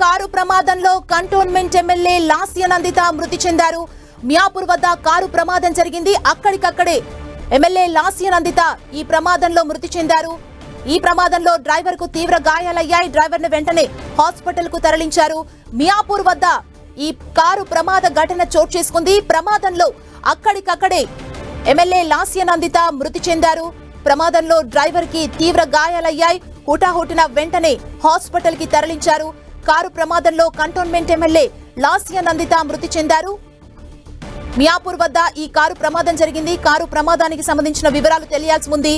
Car ప్రమాదంలో cantonment MLA Lasya Nanditha మృతి చెందారు. మియాపూర్ వద్ద కారు ప్రమాదం జరిగింది. అక్కడికక్కడే ఎమ్మెల్యే లాస్య నందిత ఈ ప్రమాదంలో మృతి చెందారు. ఈ ప్రమాదంలో డ్రైవర్ కు తీవ్ర గాయాలయ్యాయి. డ్రైవర్ ను వెంటనే హాస్పిటల్ కు తరలించారు. మియాపూర్ వద్ద ఈ కారు ప్రమాద ఘటన చోటు చేసుకుంది. ప్రమాదంలో అక్కడికక్కడే ఎమ్మెల్యే లాస్య నందిత మృతి చెందారు. ప్రమాదంలో డ్రైవర్ కి తీవ్ర గాయాలయ్యాయి. హుటాహుటిన వెంటనే హాస్పిటల్ కి తరలించారు. కారు ప్రమాదంలో కంటోన్మెంట్ ఎమ్మెల్యే లాస్య నందిత మృతి చెందారు. మియాపూర్ వద్ద ఈ కారు ప్రమాదం జరిగింది. కారు ప్రమాదానికి సంబంధించిన వివరాలు తెలియాల్సి ఉంది.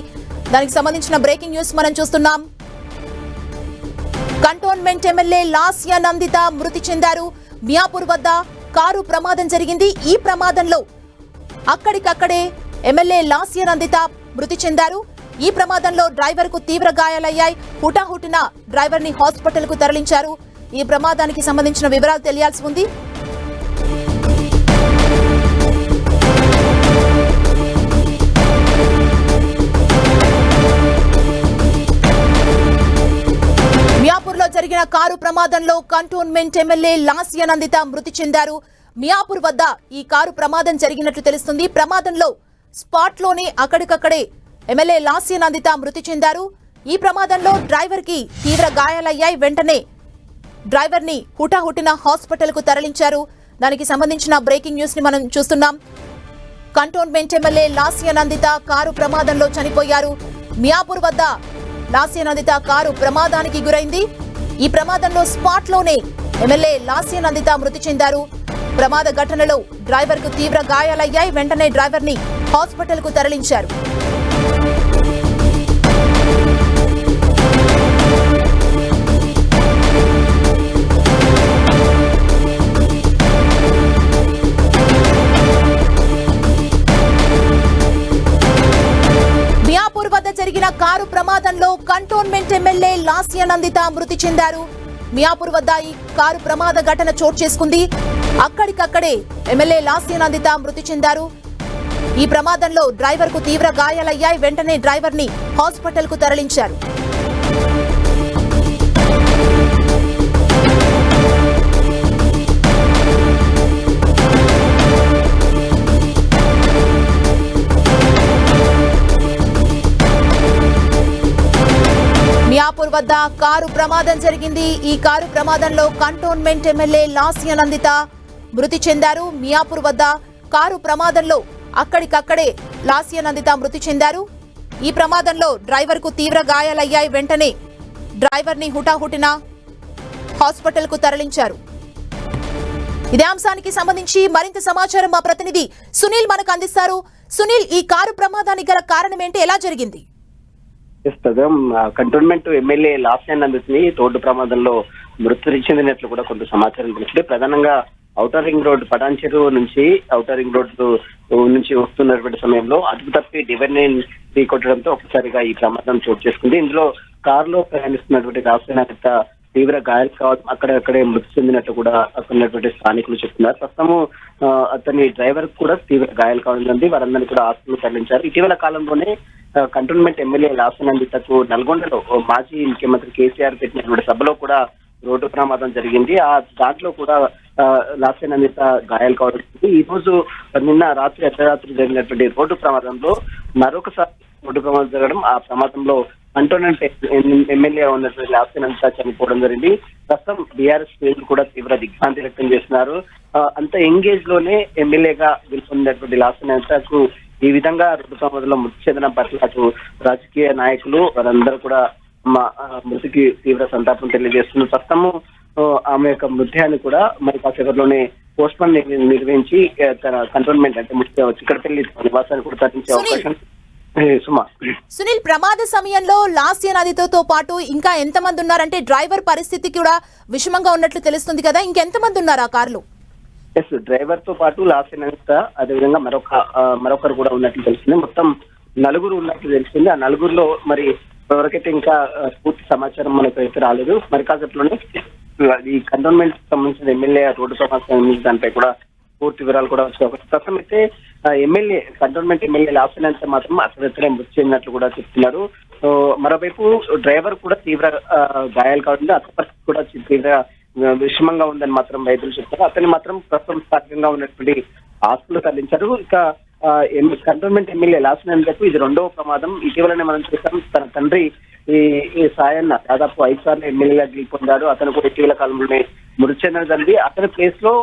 దానికి సంబంధించిన బ్రేకింగ్ న్యూస్ మనం చూస్తున్నాం. కంటోన్మెంట్ ఎమ్మెల్యే లాస్య నందిత మృతి చెందారు. మియాపూర్ వద్ద కారు ప్రమాదం జరిగింది. ఈ ప్రమాదంలో అక్కడికక్కడే ఎమ్మెల్యే లాస్య నందిత మృతి చెందారు. ఈ ప్రమాదంలో డ్రైవర్ కు తీవ్ర గాయాలయ్యాయి. హుటాహుటిన డ్రైవర్ ని హాస్పిటల్ కు తరలించారు. ఈ ప్రమాదానికి సంబంధించిన వివరాలు తెలియాల్సి ఉంది. మియాపూర్ లో జరిగిన కారు ప్రమాదంలో కంటోన్మెంట్ ఎమ్మెల్యే లాస్య నందిత మృతి చెందారు. మియాపూర్ వద్ద ఈ కారు ప్రమాదం జరిగినట్లు తెలుస్తుంది. ప్రమాదంలో స్పాట్ లోనే అక్కడికక్కడే ఎమ్మెల్యే లాస్య నందిత మృతి చెందారు. ఈ ప్రమాదంలో డ్రైవర్ కి తీవ్ర గాయాలయ్యాయి. వెంటనే డ్రైవర్ ని హుటాహుటిన హాస్పిటల్ కు తరలించారు. దానికి సంబంధించిన బ్రేకింగ్ న్యూస్ ని మనం చూస్తున్నాం. Cantonment MLA Lasya Nanditha car ప్రమాదంలో చనిపోయారు. మియాపూర్ వద్ద లాస్య నందిత కారు ప్రమాదానికి గురైంది. ఈ ప్రమాదంలో స్పాట్ లోనే ఎమ్మెల్యే లాస్య నందిత మృతి చెందారు. ప్రమాద ఘటనలో డ్రైవర్ కు తీవ్ర గాయాలయ్యాయి. వెంటనే డ్రైవర్ ని హాస్పిటల్ కు తరలించారు. మియాపూర్ వద్ద జరిగిన కారు ప్రమాదంలో కంటోన్మెంట్ ఎమ్మెల్యే లాస్య నందిత మృతి చెందారు. మియాపూర్ వద్ద ఈ కారు ప్రమాద ఘటన చోటు చేసుకుంది. అక్కడికక్కడే ఎమ్మెల్యే లాస్య నందిత మృతి చెందారు. ఈ ప్రమాదంలో డ్రైవర్ కు తీవ్ర గాయాలయ్యాయి. వెంటనే డ్రైవర్ ని హాస్పిటల్ కు తరలించారు. మియాపూర్ వద్ద కారు ప్రమాదం జరిగింది. ఈ కారు ప్రమాదంలో కంటోన్మెంట్ ఎమ్మెల్యే లాస్య నందిత మృతి చెందారు. మియాపూర్ వద్ద కారు ప్రమాదంలో అక్కడికక్కడే లాస్య నందిత మృతి చెందారు. ఈ ప్రమాదంలో డ్రైవర్ కు తీవ్ర గాయాలయ్యాయి. వెంటనే డ్రైవర్ ని హుటాహుటిన హాస్పిటల్ కు తరలించారు. ఇదే అంశానికి సంబంధించి మరింత సమాచారం మా ప్రతినిధి సునీల్ మనకు అందిస్తారు. సునీల్, ఈ కారు ప్రమాదానికి గల కారణం ఏంటి, ఎలా జరిగింది? కంటోన్మెంట్ ఎమ్మెల్యే లాస్య నందితని రోడ్డు ప్రమాదంలో మృతి చెందినట్లు కూడా కొంత సమాచారం తెలిసింది. ప్రధానంగా ఔటర్ రింగ్ రోడ్ పటాన్ చెరువు నుంచి ఔటర్ రింగ్ రోడ్ నుంచి వస్తున్నటువంటి సమయంలో అదుపు తప్పి డివైన్ ఢీకొట్టడంతో ఒకసారిగా ఈ ప్రమాదం చోటు చేసుకుంది. ఇందులో కారులో ప్రయాణిస్తున్నటువంటి లాస్య నందిత తీవ్ర గాయాలు కావడం, అక్కడే మృతి చెందినట్లు కూడా అక్కడ ఉన్నటువంటి స్థానికులు చెప్తున్నారు. ప్రస్తుతము అతని డ్రైవర్ కూడా తీవ్ర గాయాలు కావడం, వారందరినీ కూడా ఆసుపత్రికి తరలించారు. ఇటీవల కాలంలోనే కంటోన్మెంట్ ఎమ్మెల్యే లాస్య నందితకు నల్గొండలో మాజీ ముఖ్యమంత్రి కేసీఆర్ పెట్టినటువంటి సభలో కూడా రోడ్డు ప్రమాదం జరిగింది. ఆ దాంట్లో కూడా లాస్య నందిత గాయాలు కావడం. ఈ రోజు నిన్న అర్ధరాత్రి జరిగినటువంటి రోడ్డు ప్రమాదంలో మరొకసారి రోడ్డు ప్రమాదం జరగడం, ఆ ప్రమాదంలో కంటోన్మెంట్ ఎమ్మెల్యే ఉన్నటువంటి లాస్య నందిత చనిపోవడం జరిగింది. ప్రస్తుతం బీఆర్ఎస్ శ్రేణులు కూడా తీవ్ర దిగ్భ్రాంతి వ్యక్తం చేస్తున్నారు. అంత ఎంగేజ్ లోనే ఎమ్మెల్యేగా గెలుపొందినటువంటి లాస్య నందితకు ఈ విధంగా రోడ్డు ప్రమాదంలో మృతి చెందడం పట్ల అటు రాజకీయ నాయకులు వారందరూ కూడా మృతికి తీవ్ర సంతాపం తెలియజేస్తున్నారు. ప్రస్తుతము ఆమె యొక్క మృతదేహాన్ని కూడా మరి కాసేపట్లోనే పోస్ట్ మార్టం నిర్వహించి తన కంటోన్మెంట్ అంటే చిక్కడపల్లి నివాసాన్ని కూడా తరలించే అవకాశం. సునీల్, ప్రమాద సమయంలో లాస్య నందితతో పాటు ఇంకా ఎంతమంది ఉన్నారంటే డ్రైవర్ పరిస్థితి కూడా విషమంగా ఉన్నట్లు తెలుస్తుంది కదా, ఇంకెంతమంది ఉన్నారు ఆ కారులో? ఎస్, డ్రైవర్ తో పాటు లాస్య నందిత అదేవిధంగా మరొకరు కూడా ఉన్నట్లు తెలిసింది. మొత్తం నలుగురు ఉన్నట్లు తెలిసింది. ఆ నలుగురిలో మరి ఎవరికైతే ఇంకా పూర్తి సమాచారం మనకు అయితే రాలేదు. మరి కాసేపట్లోనే ఈ కంటోన్మెంట్ సంబంధించిన ఎమ్మెల్యే రోడ్డు ప్రమాదం దానిపై కూడా పూర్తి వివరాలు కూడా వచ్చే అవకాశం. ప్రస్తుతం అయితే కంటోన్మెంట్ ఎమ్మెల్యే లాస్య నందిత మాత్రం అక్కడెక్కడే మృతి చెందినట్లు కూడా చెప్తున్నారు. మరోవైపు డ్రైవర్ కూడా తీవ్ర గాయాలు కావడంతో అతని పరిస్థితి కూడా తీవ్ర విషమంగా ఉందని మాత్రం వైద్యులు చెప్తారు. అతన్ని మాత్రం ప్రస్తుతం స్థానికంగా ఉన్నటువంటి హాస్పిటల్ తరలించారు. ఇక కంటోన్మెంట్ ఎమ్మెల్యే లాసినందుకు ఇది రెండవ ప్రమాదం. ఇటీవలనే మనం చూసాం తన తండ్రి ఈ సాయన్న దాదాపు 5 సార్లు ఎమ్మెల్యేగా గెలుపొందారు. అతను కూడా ఇటీవల కాలంలోనే మృతి చెందడం జరిగింది. అతని ప్లేస్ లో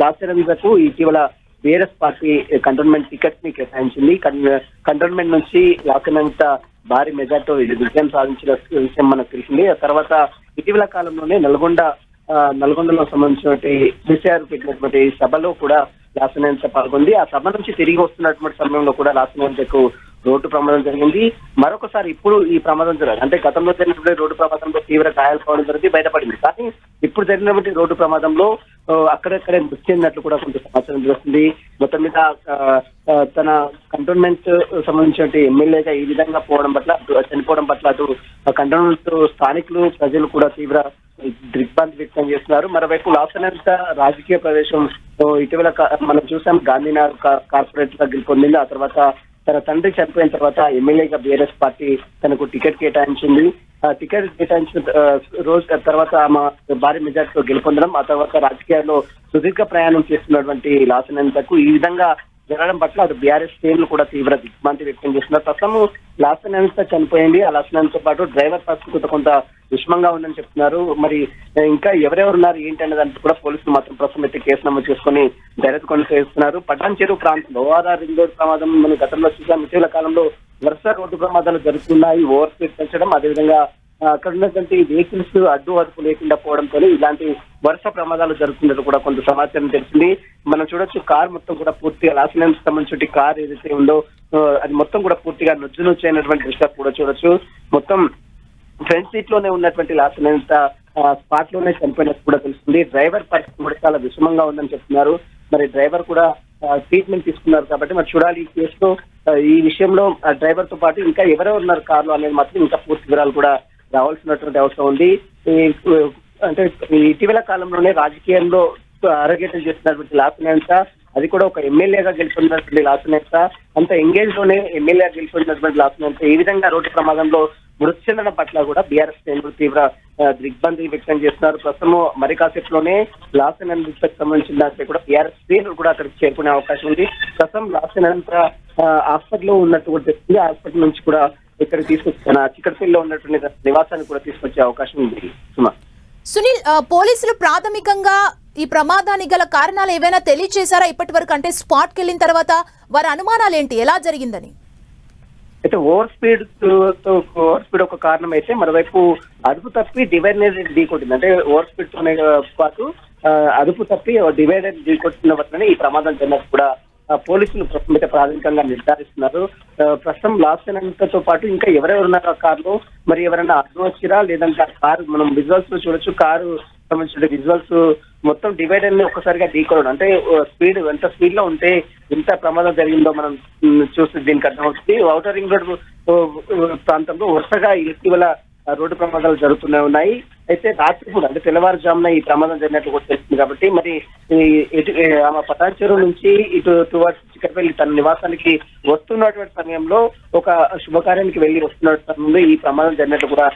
లాసినందుకు ఇటీవల బీఆర్ఎస్ పార్టీ కంటోన్మెంట్ టికెట్ ని కేటాయించింది. కంటోన్మెంట్ నుంచి లాసినంత భారీ మెజార్టీతో విజయం సాధించిన విషయం మనకు తెలిసింది. ఆ తర్వాత ఇటీవల కాలంలోనే నల్గొండలో సంబంధించినటువంటి కేసీఆర్ పెట్టినటువంటి సభలో కూడా లాసినంత పాల్గొంది. ఆ సభ నుంచి తిరిగి వస్తున్నటువంటి సమయంలో కూడా లాసినంతకు రోడ్డు ప్రమాదం జరిగింది. మరొకసారి ఇప్పుడు ఈ ప్రమాదం జరిగింది. అంటే గతంలో జరిగినటువంటి రోడ్డు ప్రమాదంలో తీవ్ర గాయాలు కావడం జరిగింది, బయటపడింది. కానీ ఇప్పుడు జరిగినటువంటి రోడ్డు ప్రమాదంలో అక్కడక్కడే మృతి చెందినట్లు కూడా కొంత సమాచారం తెలుస్తుంది. మొత్తం మీద తన కంటోన్మెంట్ సంబంధించిన ఎమ్మెల్యేగా ఈ విధంగా చనిపోవడం పట్ల అటు కంటోన్మెంట్ స్థానికులు ప్రజలు కూడా తీవ్ర దిగ్భ్రాంతి వ్యక్తం చేస్తున్నారు. మరోవైపు లాసినంత రాజకీయ ప్రవేశం ఇటీవల మనం చూసాం, గాంధీనగర్ కార్పొరేట్ గా గెలుపొందింది. ఆ తర్వాత తన తండ్రి చనిపోయిన తర్వాత ఎమ్మెల్యేగా బీఆర్ఎస్ పార్టీ తనకు టికెట్ కేటాయించింది. టికెట్ కేటాయించిన రోజు తర్వాత ఆమె భారీ మెజార్టీతో గెలుపొందడం, ఆ తర్వాత రాజకీయాల్లో సుదీర్ఘ ప్రయాణం చేస్తున్నటువంటి లాసినంతకు ఈ విధంగా జరగడం పట్ల అటు బీఆర్ఎస్ శ్రేణులు కూడా తీవ్ర దిగ్భ్రాంతి వ్యక్తం చేస్తున్నారు. ప్రస్తుతం లాసినంత చనిపోయింది. ఆ లాసినంతతో పాటు డ్రైవర్ పరిస్థితి కొంత విషమంగా ఉందని చెప్తున్నారు. మరి ఇంకా ఎవరెవరున్నారు ఏంటి అనే దానికి కూడా పోలీసులు మాత్రం ప్రస్తుతం అయితే కేసు నమోదు చేసుకుని దర్యాప్తు కొనసాగిస్తున్నారు. పటాన్ చెరువు ప్రాంతంలో ఓఆర్ఆర్ రింగ్ రోడ్ ప్రమాదం మనం గతంలో చూసాం. ఇటీవల కాలంలో వరుస రోడ్డు ప్రమాదాలు జరుగుతున్నాయి. ఓవర్ స్పీడ్ పెంచడం, అదేవిధంగా అక్కడ ఉన్నటువంటి వెహికల్స్ అడ్డు అదుపు లేకుండా పోవడంతో ఇలాంటి వరుస ప్రమాదాలు జరుగుతున్నట్టు కూడా కొంత సమాచారం తెలిసింది. మనం చూడొచ్చు కార్ మొత్తం కూడా పూర్తిగా లాసినందుకు సంబంధించిన కార్ ఏదైతే ఉందో అది మొత్తం కూడా పూర్తిగా నుజ్జు అయినటువంటి దృష్ట్యా కూడా చూడొచ్చు. మొత్తం ఫ్రంట్ సీట్ లోనే ఉన్నటువంటి లాసినంత స్పాట్ లోనే చనిపోయినట్టు కూడా తెలుస్తుంది. డ్రైవర్ పరిస్థితి కూడా చాలా విషమంగా ఉందని చెప్తున్నారు. మరి డ్రైవర్ కూడా ట్రీట్మెంట్ తీసుకున్నారు కాబట్టి మరి చూడాలి ఈ కేసులో ఈ విషయంలో డ్రైవర్ తో పాటు ఇంకా ఎవరెవరు ఉన్నారు కార్లో అనేది మాత్రం ఇంకా పూర్తి వివరాలు కూడా రావాల్సినటువంటి అవసరం ఉంది. అంటే ఇటీవల కాలంలోనే రాజకీయంలో అరగేటం చేస్తున్నటువంటి లాసినంత, అది కూడా ఒక ఎమ్మెల్యేగా గెలుపొందినటువంటి లాసినంత, అంత ఎంగేజ్ లోనే ఎమ్మెల్యేగా గెలుపొందినటువంటి లాసినంత ఈ విధంగా రోడ్డు ప్రమాదంలో మృతి చెందడం పట్ల కూడా బీఆర్ఎస్ శ్రేణులు తీవ్ర దిగ్భ్రాంతి వ్యక్తం చేస్తున్నారు. ప్రస్తుతం మరి కాసేపులోనే లాసినంతకు సంబంధించిన దానిపై కూడా బీఆర్ఎస్ శ్రేణులు కూడా అక్కడికి చేరుకునే అవకాశం ఉంది. ప్రస్తుతం లాసినంత హాస్పిటల్లో ఉన్నట్టు కూడా తెలిసింది. హాస్పిటల్ నుంచి కూడా ఇక్కడ తీసుకొచ్చిన చిక్కడపల్లిలో ఉన్నటువంటి నివాసాన్ని కూడా తీసుకొచ్చే అవకాశం ఉంది. సునీల్, పోలీసులు ప్రాథమికంగా ఈ ప్రమాదానికి గల కారణాలు ఏవైనా తెలియజేశారా ఇప్పటి వరకు? అంటే స్పాట్ కి వెళ్ళిన తర్వాత వారి అనుమానాలు ఏంటి, ఎలా జరిగిందని? అయితే ఓవర్ స్పీడ్ ఒక కారణం అయితే, మరోవైపు అదుపు తప్పి డివైడర్ ఢీకొట్టింది. అంటే ఓవర్ స్పీడ్ తోనే పాటు అదుపు తప్పి డివైడర్ ఢీకొట్టిన వల్లనే ఈ ప్రమాదం జరిగినట్టు కూడా పోలీసులు ప్రస్తుతం ప్రాథమికంగా నిర్ధారిస్తున్నారు. ప్రస్తుతం లాసినంతతో పాటు ఇంకా ఎవరెవరు ఉన్నారు ఆ కారులో, మరి ఎవరైనా అడ్డు వచ్చిరా లేదంటే ఆ కారు మనం విజువల్స్ లో చూడొచ్చు. కారు సంబంధించిన విజువల్స్ మొత్తం డివైడర్ ని ఒక్కసారిగా ఢీకొనడం, అంటే స్పీడ్ ఎంత స్పీడ్ లో ఉంటే ఎంత ప్రమాదం జరిగిందో మనం చూస్తే దీనికి అర్థమవుతుంది. ఔటర్ రింగ్ రోడ్ ప్రాంతంలో వరుసగా ఇటీవల రోడ్డు ప్రమాదాలు జరుగుతూనే ఉన్నాయి. అయితే రాత్రి కూడా అంటే తెల్లవారుజామున ఈ ప్రమాదం జరిగినట్లు కూడా తెలుస్తుంది. కాబట్టి మరి ఆమె పటాన్ చెరువు నుంచి ఇటు టువర్డ్స్ చిక్కడపల్లి తన నివాసానికి వస్తున్నటువంటి సమయంలో ఒక శుభకార్యానికి వెళ్లి వస్తున్న సమయంలో ఈ ప్రమాదం జరిగినట్లు కూడా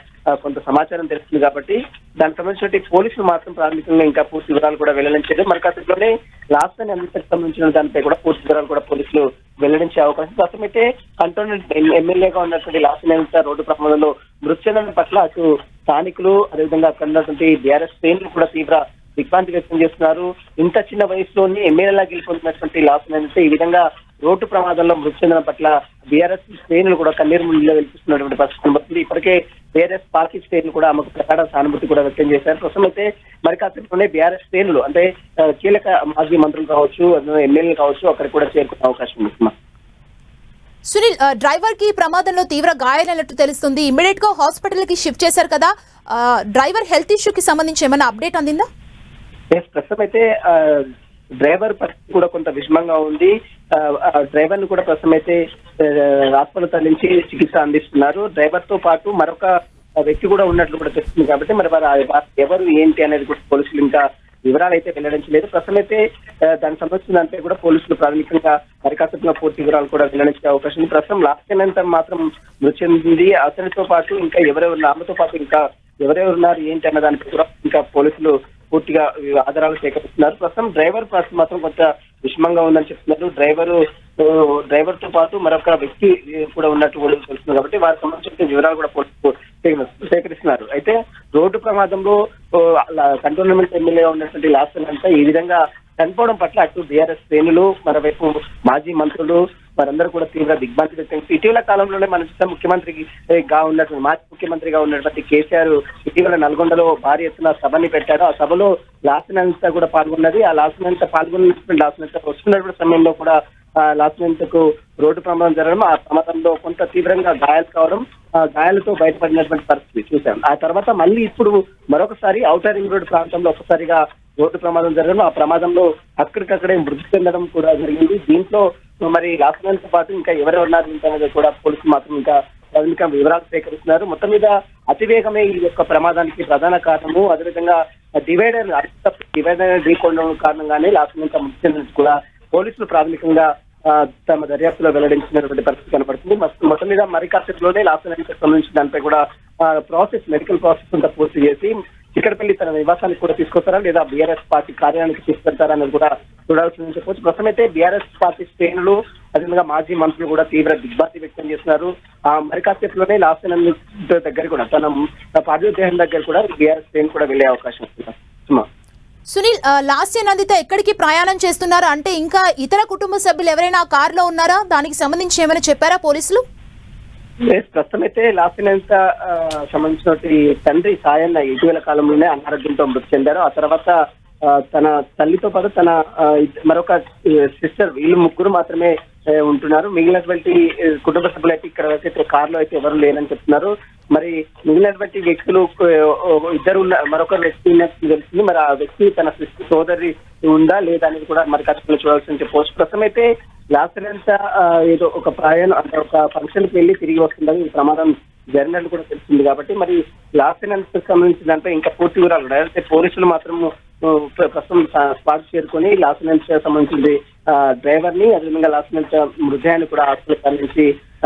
కొంత సమాచారం తెలుస్తుంది. కాబట్టి దానికి సంబంధించిన పోలీసులు మాత్రం ప్రాథమికంగా ఇంకా పూర్తి వివరాలు కూడా వెల్లడించారు. మరి కాసేపులోనే లాసినంతకు సంబంధించిన దానిపై కూడా పూర్తి వివరాలు కూడా పోలీసులు వెల్లడించే అవకాశం. ప్రస్తుతమైతే కంటోన్మెంట్ ఎమ్మెల్యేగా ఉన్నటువంటి లాసినంత రోడ్డు ప్రమాదంలో మృతి చెందడం పట్ల అటు స్థానికులు అదేవిధంగా అక్కడ ఉన్నటువంటి బీఆర్ఎస్ శ్రేణులు కూడా తీవ్ర దిగ్భ్రాంతి వ్యక్తం చేస్తున్నారు. ఇంత చిన్న వయసులోనే ఎమ్మెల్యేలా గెలుపొందినటువంటి లాసినంత ఈ విధంగా రోడ్డు ప్రమాదంలో మృతి చెందడం పట్ల బీఆర్ఎస్ శ్రేణులు కూడా కన్నీరు మున్నీరుగా వెలిపిస్తున్నటువంటి పరిస్థితి కనబడుతుంది. ఇప్పటికే బీఆర్ఎస్ పార్టీ శ్రేణులు కూడా ఆమెకు ప్రగాఢ సానుభూతి కూడా వ్యక్తం చేశారు. ప్రస్తుతం అయితే మరి కాసేపులోనే బీఆర్ఎస్ శ్రేణులు అంటే కీలక మాజీ మంత్రులు కావచ్చు, ఎమ్మెల్యేలు కావచ్చు, అక్కడికి కూడా చేరుకునే అవకాశం ఉంది. సునీల్, డ్రైవర్ కి ప్రమాదంలో తీవ్ర గాయాలైనట్టు తెలుస్తుంది. ఇమ్మీడియట్ గా హాస్పిటల్ కి షిఫ్ట్ చేశారు కదా, డ్రైవర్ హెల్త్ ఇష్యూకి సంబంధించి ఏమైనా అప్డేట్ అందిందా? ప్రస్తుతం అయితే డ్రైవర్ పరిస్థితి కూడా కొంత విషమంగా ఉంది. డ్రైవర్ ని కూడా ప్రస్తుతం అయితే హాస్పిటల్ తరలించి చికిత్స అందిస్తున్నారు. డ్రైవర్ తో పాటు మరొక వ్యక్తి కూడా ఉన్నట్లు కూడా తెలుస్తుంది. కాబట్టి మరి ఎవరు ఏంటి అనేది కూడా పోలీసులు ఇంకా వివరాలు అయితే వెల్లడించలేదు. ప్రస్తుతం అయితే దానికి సంబంధించిన దానిపై కూడా పోలీసులు ప్రాథమికంగా మరికాసేపులో పూర్తి వివరాలు కూడా వెల్లడించే అవకాశం ఉంది. ప్రస్తుతం లాసినంత మాత్రం మృతి చెందింది. అతనితో పాటు ఇంకా ఎవరెవరు ఆమెతో పాటు ఇంకా ఎవరెవరు ఉన్నారు ఏంటి అన్న దానిపై కూడా ఇంకా పోలీసులు పూర్తిగా ఆధారాలు సేకరిస్తున్నారు. ప్రస్తుతం డ్రైవర్ పరిస్థితి మాత్రం కొంత విషమంగా ఉందని చెప్తున్నారు. డ్రైవర్ తో పాటు మరొక వ్యక్తి కూడా ఉన్నట్టు కూడా తెలుస్తుంది కాబట్టి వారికి సంబంధించిన వివరాలు కూడా పోలీసులు సేకరిస్తున్నారు. అయితే రోడ్డు ప్రమాదంలో కంటోన్మెంట్ ఎమ్మెల్యే ఉన్నటువంటి లాస్యన్ అంతా ఈ విధంగా చనిపోవడం పట్ల అటు బీఆర్ఎస్ శ్రేణులు, మరోవైపు మాజీ మంత్రులు వారందరూ కూడా తీవ్ర దిగ్భ్రాంతి వ్యక్తం. ఇటీవల కాలంలోనే మనం చూసాం మాజీ ముఖ్యమంత్రిగా ఉన్నటువంటి కేసీఆర్ ఇటీవల నల్గొండలో భారీ ఎత్తున సభని పెట్టారు. ఆ సభలో లాస్యన్ అంతా కూడా పాల్గొన్నది. ఆ లాస్యన్ అంతా పాల్గొన్నటువంటి లాస్యన్ అంతా వస్తున్నటువంటి సమయంలో కూడా లాస్యన్ కు రోడ్డు ప్రమాదం జరగడం, ఆ ప్రమాదంలో కొంత తీవ్రంగా గాయాలు కావడం, గాయాలతో బయటపడినటువంటి పరిస్థితి చూసాం. ఆ తర్వాత మళ్ళీ ఇప్పుడు మరొకసారి ఔటర్ రింగ్ రోడ్డు ప్రాంతంలో ఒకసారిగా రోడ్డు ప్రమాదం జరగడం, ఆ ప్రమాదంలో అక్కడికక్కడే మృతి చెందడం కూడా జరిగింది. దీంట్లో మరి లాస్యన్తో పాటు ఇంకా ఎవరెవరున్నారు అనేది కూడా పోలీసులు మాత్రం ఇంకా వివరాలు సేకరిస్తున్నారు. మొత్తం మీద అతివేగమే ఈ యొక్క ప్రమాదానికి ప్రధాన కారణము. అదేవిధంగా డివైడర్ ఢీకొనడం కారణంగానే లాస్యన్ మృతి చెందినట్టు కూడా పోలీసులు ప్రాథమికంగా తమ దర్యాప్తులో వెల్లడించినటువంటి పరిస్థితి కనబడుతుంది. మొత్తం మీద మరి కాసేపులోనే లాస్యన్ సంబంధించిన దానిపై కూడా మెడికల్ ప్రాసెస్ అంతా పూర్తి చేసి చిక్కడపల్లి తన నివాసానికి కూడా తీసుకొస్తారా లేదా బీఆర్ఎస్ పార్టీ కార్యాలయానికి తీసుకెళ్తారా అనేది కూడా చూడాల్సిందని చెప్పవచ్చు. ప్రస్తుతం అయితే బీఆర్ఎస్ పార్టీ శ్రేణులు అదేవిధంగా మాజీ మంత్రులు కూడా తీవ్ర దిగ్భ్రాంతి వ్యక్తం చేస్తున్నారు. మరి కాసేపులోనే లాస్యన్ దగ్గర కూడా తన పార్థివ దేహం దగ్గర కూడా బీఆర్ఎస్ శ్రేణులు కూడా వెళ్లే అవకాశం ఉంది. సునీల్, లాస్యన్ నందిత ఎక్కడికి ప్రయాణం చేస్తున్నారు అంటే ఇంకా ఇతర కుటుంబ సభ్యులు ఎవరైనా ఆ కారులో ఉన్నారా? దానికి సంబంధించి ఏమైనా చెప్పారా పోలీసులు? ప్రస్తుతం అయితే లాస్యన్ సంబంధించిన తండ్రి సాయన్న ఇటీవల కాలంలోనే అనారోగ్యంతో మృతి చెందారు. ఆ తర్వాత తన తల్లితో పాటు తన మరొక సిస్టర్, వీళ్ళు ముగ్గురు మాత్రమే ఉంటున్నారు. మిగిలినటువంటి కుటుంబ సభ్యులు అయితే ఇక్కడ అయితే కారులో అయితే ఎవరు లేరని చెప్తున్నారు. మరి మిగిలినటువంటి వ్యక్తులు ఇద్దరు మరొక వ్యక్తి తెలిసింది. మరి ఆ వ్యక్తి తన సోదరి ఉందా లేదా అనేది కూడా మరి ఖచ్చితంగా చూడాల్సి చెప్పవచ్చు. ప్రస్తుతం అయితే లాస్యన్ ఏదో ఒక ప్రయాణం అంటే ఒక ఫంక్షన్ కి వెళ్ళి తిరిగి వస్తుందని ఈ ప్రమాదం జరిగినట్టు కూడా తెలిసింది. కాబట్టి మరి లాస్యన్ సంబంధించిన దాంట్లో ఇంకా పూర్తి వివరాలు అయితే పోలీసులు మాత్రం ప్రస్తుతం స్పాట్ చేరుకొని లాస్యన్ సంబంధించింది డ్రైవర్ ని అదేవిధంగా లాస్యన్ మృతదేహాన్ని కూడా హాస్పిటల్ నుంచి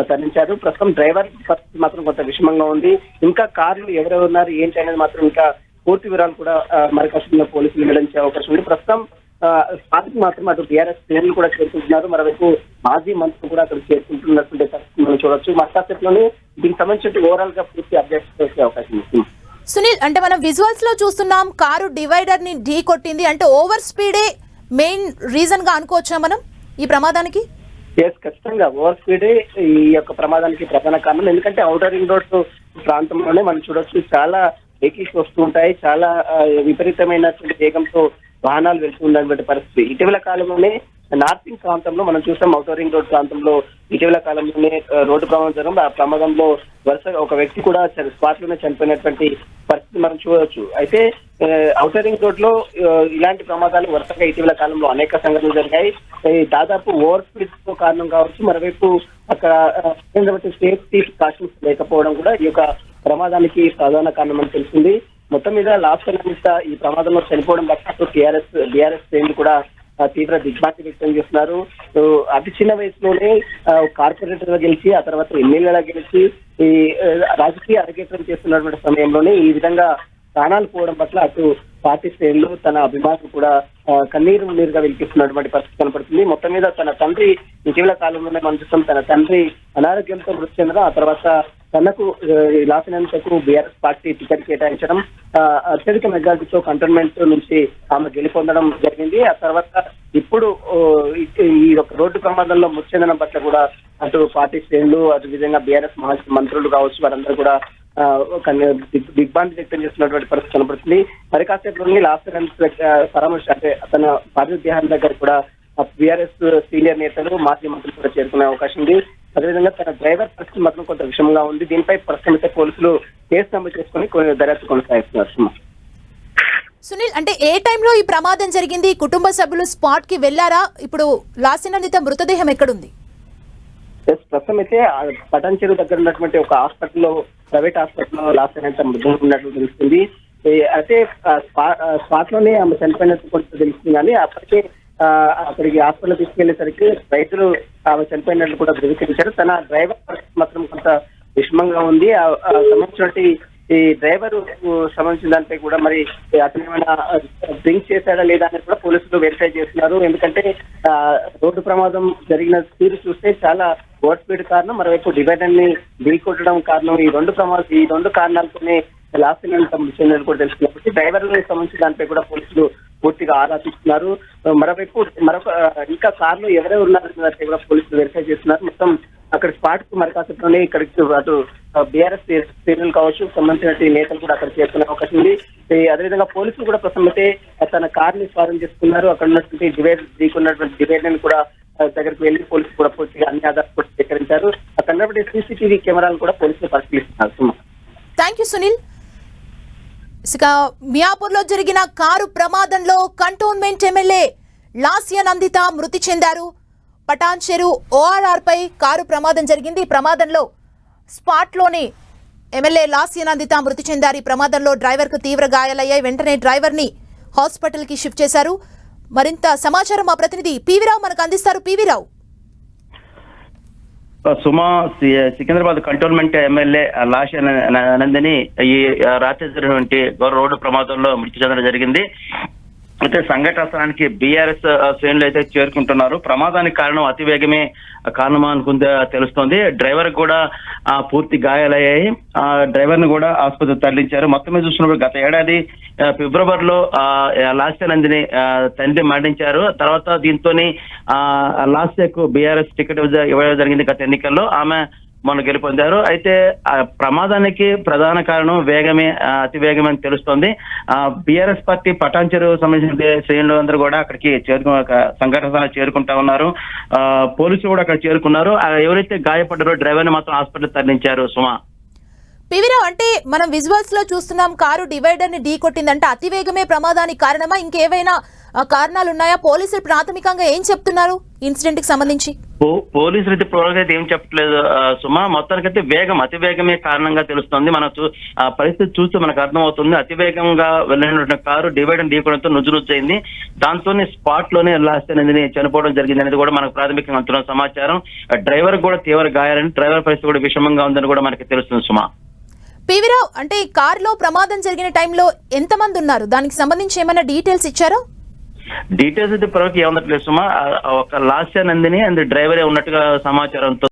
తరలించారు. ప్రస్తుతం డ్రైవర్ పరిస్థితి మాత్రం కొంత విషమంగా ఉంది. ఇంకా కార్లు ఎవరెవరున్నారు ఏంటి అనేది మాత్రం ఇంకా పూర్తి వివరాలు కూడా మరి కష్టంగా పోలీసులు వెల్లడించే అవకాశం ఉంది. ప్రస్తుతం స్పాట్కి మాత్రం అటు బీఆర్ఎస్ శ్రేణులు కూడా చేరుకుంటున్నారు. మరోవైపు మాజీ మంత్రులు కూడా అక్కడ చేరుకుంటున్నటువంటి పరిస్థితి మనం చూడొచ్చు. మస్కాసేపులోనే దీనికి సంబంధించి ఓవరాల్ గా పూర్తి అప్డేట్స్ చేసే అవకాశం ఉంది. సునీల్, అంటే మనం విజువల్స్ లో చూస్తున్నాం కారు డివైడర్ ని ఢీ కొట్టింది అంటే ఓవర్ స్పీడే మెయిన్ రీజన్ గా అనుకోవచ్చా మనం ఈ ప్రమాదానికి? ఖచ్చితంగా ఓవర్ స్పీడే ఈ యొక్క ప్రమాదానికి ప్రధాన కారణం. ఎందుకంటే ఔటర్ రింగ్ రోడ్ ప్రాంతంలోనే మనం చూడొచ్చు చాలా వెహికల్స్ వస్తూ ఉంటాయి. చాలా విపరీతమైనటువంటి వేగంతో వాహనాలు వెళ్తున్నటువంటి పరిస్థితి. ఇటీవల కాలంలోనే నార్తింగ్ ప్రాంతంలో మనం చూసాం. ఔటర్ రింగ్ రోడ్ ప్రాంతంలో ఇటీవల కాలంలోనే రోడ్డు ప్రమాదం జరగడం, ఆ ప్రమాదంలో వరుసగా ఒక వ్యక్తి కూడా స్పాట్ లోనే చనిపోయినటువంటి పరిస్థితి మనం చూడవచ్చు. అయితే ఔటర్ రింగ్ రోడ్ లో ఇలాంటి ప్రమాదాలు వరుసగా ఇటీవల కాలంలో అనేక సంఘటనలు జరిగాయి. దాదాపు ఓవర్ స్పీడ్ తో కారణం కావచ్చు, మరోవైపు అక్కడ సేఫ్టీ కాషన్స్ లేకపోవడం కూడా ఈ యొక్క ప్రమాదానికి ప్రధాన కారణం అని తెలిసింది. మొత్తం మీద లాస్యన్ ఈ ప్రమాదంలో చనిపోవడం పట్ల బీఆర్ఎస్ శ్రేణులు కూడా తీవ్ర దిగ్భ్రాంతి వ్యక్తం చేస్తున్నారు. అతి చిన్న వయసులోనే కార్పొరేటర్ గా గెలిచి ఆ తర్వాత ఎమ్మెల్యేగా గెలిచి ఈ రాజకీయ అరంగేట్రం చేస్తున్నటువంటి సమయంలోనే ఈ విధంగా ప్రాణాలు పోవడం పట్ల అటు పార్టీ శ్రేణులు తన అభిమానులు కూడా నీరుగా వెలికిస్తున్నటువంటి పరిస్థితి కనపడుతుంది. మొత్తం మీద తన తండ్రి ఇటీవల కాలంలోనే మనం చూస్తాం తన తండ్రి అనారోగ్యంతో మృతి చెందడం, ఆ తర్వాత తనకు లాస్యన్ బీఆర్ఎస్ పార్టీ టికెట్ కేటాయించడం, అత్యధిక మెజార్టీతో కంటోన్మెంట్ నుంచి ఆమె గెలుపొందడం జరిగింది. ఆ తర్వాత ఇప్పుడు ఈ యొక్క రోడ్డు ప్రమాదంలో మృతి చెందడం పట్ల కూడా అటు పార్టీ శ్రేణులు అటు విధంగా బీఆర్ఎస్ మాజీ మంత్రులు కావచ్చు వారందరూ కూడా దిగ్భ్రాంతి వ్యక్తం చేస్తున్నటువంటి పరిస్థితి కనబడుతుంది. మరి కాసేపులోని లాస్యన్ పరామర్శ అంటే తన పార్థివ దేహం దగ్గర కూడా బీఆర్ఎస్ సీనియర్ నేతలు మాజీ మంత్రులు కూడా చేరుకునే అవకాశం ఉంది. అదేవిధంగా తన డ్రైవర్ పరిస్థితి మాత్రం కొంత విషమంగా ఉంది. దీనిపై ప్రస్తుతం అయితే పోలీసులు కేసు నమోదు చేసుకుని దర్యాప్తు కొనసాగిస్తున్నారు. సునీల్, అంటే ఏ టైంలో ఈ ప్రమాదం జరిగింది? కుటుంబ సభ్యులు స్పాట్ కి వెళ్లారా? ఇప్పుడు లాస్యన్ మృతదేహం ఎక్కడుంది? ప్రస్తుతం అయితే పటాన్ చెరువు దగ్గర ఉన్నటువంటి ఒక హాస్పిటల్లో, ప్రైవేట్ హాస్పిటల్లో లాస్యన్ మృతదేహం ఉన్నట్లు తెలుస్తుంది. అయితే స్పాట్ లోనే ఆమె చనిపోయినట్టు కొంచెం తెలుస్తుంది. కానీ అప్పటికే అక్కడికి హాస్పిటల్ తీసుకెళ్లేసరికి రైతులు ఆమె చనిపోయినట్లు కూడా ధృవీకరించారు. తన డ్రైవర్ పరిస్థితి మాత్రం కొంత విషమంగా ఉంది. సంబంధించినటువంటి ఈ డ్రైవర్ సంబంధించిన దానిపై కూడా మరి అతను ఏమైనా డ్రింక్ చేశాడా లేదా అనేది కూడా పోలీసులు వెరిఫై చేస్తున్నారు. ఎందుకంటే రోడ్డు ప్రమాదం జరిగిన తీరు చూస్తే చాలా ఓవర్ స్పీడ్ కారణం, మరోవైపు డివైడర్ ని ఢీకొట్టడం కారణం. ఈ రెండు కారణాలతోనే లాస్ట్ మృతి చెందని కూడా తెలుస్తుంది. కాబట్టి డ్రైవర్ సంబంధించిన దానిపై కూడా పోలీసులు పూర్తిగా ఆరా తీస్తున్నారు. మరోవైపు ఇంకా కార్లో ఎవరెవరు ఉన్నారనే కూడా పోలీసులు వెరిఫై చేస్తున్నారు. మొత్తం అక్కడ స్పాట్ కు మరి కాసేపులోనే ఇక్కడికి అటు బీఆర్ఎస్ శ్రేణులు కావచ్చు, సంబంధించిన నేతలు కూడా అక్కడ చేరుకునే అవకాశం ఉంది. అదేవిధంగా పోలీసులు కూడా ప్రస్తుతం అయితే తన కార్ ని స్వాధీనం చేసుకున్నారు. అక్కడ ఉన్నటువంటి డివైడర్ కూడా దగ్గరికి వెళ్లి పోలీసులు కూడా పూర్తిగా అన్ని ఆధారాలు కూడా సేకరించారు. అక్కడ ఉన్నటువంటి సీసీటీవీ కెమెరాలు కూడా పోలీసులు పరిశీలిస్తున్నారు. Thank you Sunil. ఇక మియాపూర్ లో జరిగిన కారు ప్రమాదంలో కంటోన్మెంట్ ఎమ్మెల్యే లాస్య నందిత మృతి చెందారు. పటాన్ చెరు ఓఆర్ఆర్ పై కారు ప్రమాదం జరిగింది. ఈ ప్రమాదంలో స్పాట్ లోనే ఎమ్మెల్యే లాస్య నందిత మృతి చెందారు. ఈ ప్రమాదంలో డ్రైవర్ కు తీవ్ర గాయాలయ్యాయి. వెంటనే డ్రైవర్ ని హాస్పిటల్ కి షిఫ్ట్ చేశారు. మరింత సమాచారం మా ప్రతినిధి పివిరావు మనకు అందిస్తారు. పివిరావు. సుమా, సికింద్రాబాద్ కంటోన్మెంట్ ఎమ్మెల్యే లాస్య నందిని ఈ రాత్రి జరిగినటువంటి రోడ్డు ప్రమాదంలో మృతి చెందడం జరిగింది. అయితే సంఘటన స్థలానికి బీఆర్ఎస్ శ్రేణులు అయితే చేరుకుంటున్నారు. ప్రమాదానికి కారణం అతివేగమే కారణమా అనుకుంటే తెలుస్తోంది. డ్రైవర్ కూడా పూర్తి గాయాలయ్యాయి. డ్రైవర్ ని కూడా ఆసుపత్రికి తరలించారు. మొత్తం మీద చూసినప్పుడు గత ఏడాది ఫిబ్రవరిలో లాస్య నందిని తండ్రి మరణించారు. తర్వాత దీంతోని లాస్యకు బీఆర్ఎస్ టికెట్ ఇవ్వడం జరిగింది గత ఎన్నికల్లో. ఆమె మొన్న గెలుపొందారు. అయితే ప్రమాదానికి ప్రధాన కారణం వేగమే, అతి వేగమే అని తెలుస్తోంది. బీఆర్ఎస్ పార్టీ పటాన్ చెరువు సంబంధించిన శ్రేణులు అందరూ కూడా అక్కడికి సంఘటన చేరుకుంటా ఉన్నారు. పోలీసులు కూడా అక్కడ చేరుకున్నారు. ఎవరైతే గాయపడ్డారో డ్రైవర్ ని మాత్రం హాస్పిటల్ తరలించారు. సుమా, పివిరావు, అంటే మనం విజువల్స్ లో చూస్తున్నాం కారు డివైడర్ ని ఢీకొట్టిందంటే అతివేగమే ప్రమాదానికి కారణమా, ఇంకేవైనా కారణాలు ఉన్నాయా? పోలీసులు ప్రాథమికంగా ఏం చెప్తున్నారు ఇన్సిడెంట్ కి సంబంధించి? పోలీసులు అయితే ప్రోగ్రెస్ అయితే ఏం చెప్పట్లేదు సుమా. మొత్తానికైతే అతి వేగమే కారణంగా తెలుస్తుంది. మనం పరిస్థితి చూస్తే మనకు అర్థమవుతుంది. అతివేగంగా వెళ్ళినటువంటి కారు డివైడర్ ఢీకొనడంతో నుజ్జునుజ్జైంది. దాంతోనే స్పాట్ లోనే లాస్య నందిని చనిపోవడం జరిగింది అనేది కూడా మనకు ప్రాథమికంగా అందుతున్న సమాచారం. డ్రైవర్ కూడా తీవ్ర గాయాలని, డ్రైవర్ పరిస్థితి కూడా విషమంగా ఉందని కూడా మనకి తెలుస్తుంది. సుమా, పివిరావు, అంటే ఈ కారులో ప్రమాదం జరిగిన టైంలో ఎంతమంది ఉన్నారు? దానికి సంబంధించి ఏమైనా డీటెయిల్స్ ఇచ్చారో? డీటెయిల్స్ అయితే ఇప్పటివరకు ఏమన్నట్లేదు సుమా. ఒక లాస్య నందిని అండ్ డ్రైవరే ఉన్నట్టుగా సమాచారంతో